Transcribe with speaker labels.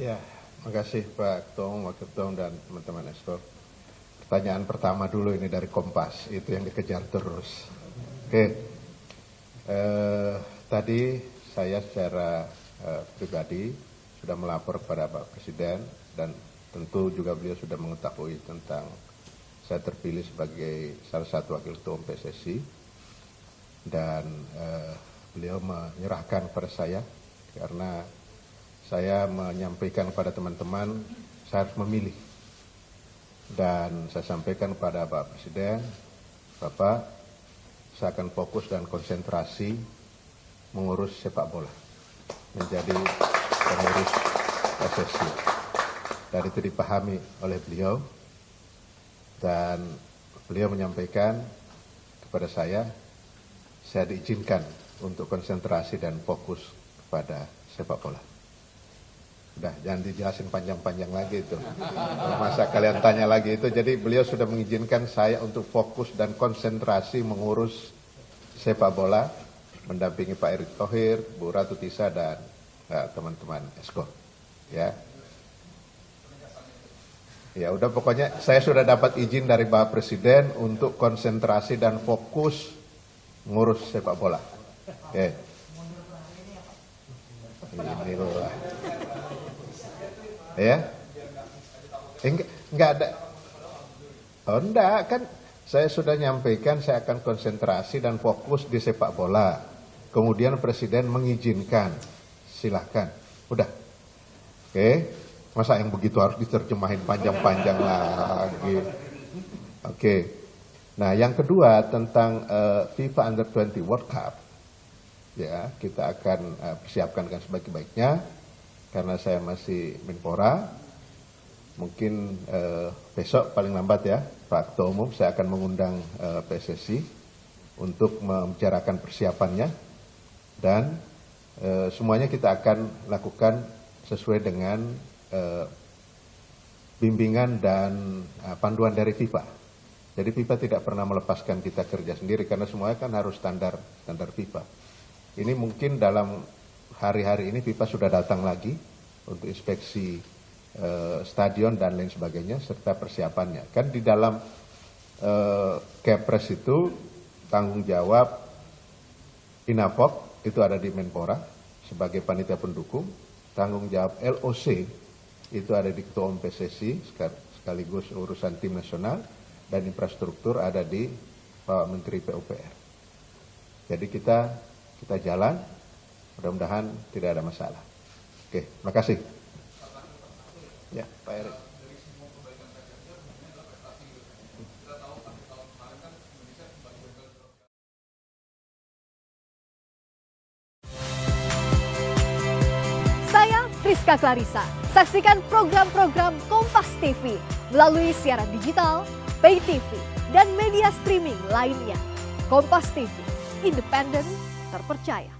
Speaker 1: Ya, makasih Pak Ketua Umum, Wakil Ketua Umum, dan teman-teman Esko. Pertanyaan pertama dulu ini dari Kompas, itu yang dikejar terus. Oke, tadi saya secara pribadi sudah melapor kepada Pak Presiden dan tentu juga beliau sudah mengetahui tentang saya terpilih sebagai salah satu Wakil Ketua Umum PSSI dan beliau menyerahkan kepada saya karena saya menyampaikan kepada teman-teman saya harus memilih dan saya sampaikan kepada Bapak Presiden, Bapak, saya akan fokus dan konsentrasi mengurus sepak bola, menjadi pengurus PSSI. Dan itu dipahami oleh beliau dan beliau menyampaikan kepada saya diizinkan untuk konsentrasi dan fokus kepada sepak bola. Udah, jangan dijelasin panjang-panjang lagi itu. Kalau masa kalian tanya lagi itu, jadi beliau sudah mengizinkan saya untuk fokus dan konsentrasi mengurus sepak bola, mendampingi Pak Erick Thohir, Bu Ratu Tisa, dan teman-teman Esko. Ya, ya udah pokoknya saya sudah dapat izin dari Bapak Presiden untuk konsentrasi dan fokus ngurus sepak bola. Oke. Inilah. Ya, enggak ada. Oh enggak, kan saya sudah nyampaikan saya akan konsentrasi dan fokus di sepak bola. Kemudian Presiden mengizinkan, silahkan. Udah, oke. Masa yang begitu harus diterjemahin panjang-panjang lagi. Oke. Nah, yang kedua tentang FIFA Under-20 World Cup. Ya, kita akan persiapkan dengan sebaik-baiknya karena saya masih Menpora. Mungkin besok paling lambat ya, Pak Ketua Umum, saya akan mengundang PSSI untuk membicarakan persiapannya dan semuanya kita akan lakukan sesuai dengan bimbingan dan panduan dari FIFA. Jadi FIFA tidak pernah melepaskan kita kerja sendiri karena semuanya kan harus standar FIFA. Ini mungkin dalam hari-hari ini FIFA sudah datang lagi untuk inspeksi stadion dan lain sebagainya serta persiapannya. Kan di dalam Kepres itu tanggung jawab INAPOK itu ada di Menpora sebagai panitia pendukung, tanggung jawab LOC itu ada di Ketua Umum PSSI sekaligus urusan tim nasional dan infrastruktur ada di Pak Menteri PUPR. Jadi kita jalan, mudah-mudahan tidak ada masalah. Oke, makasih. Ya, Pak Erik.
Speaker 2: Saya Friska Clarissa. Saksikan program-program Kompas TV melalui siaran digital, pay TV, dan media streaming lainnya. Kompas TV, independen, terpercaya.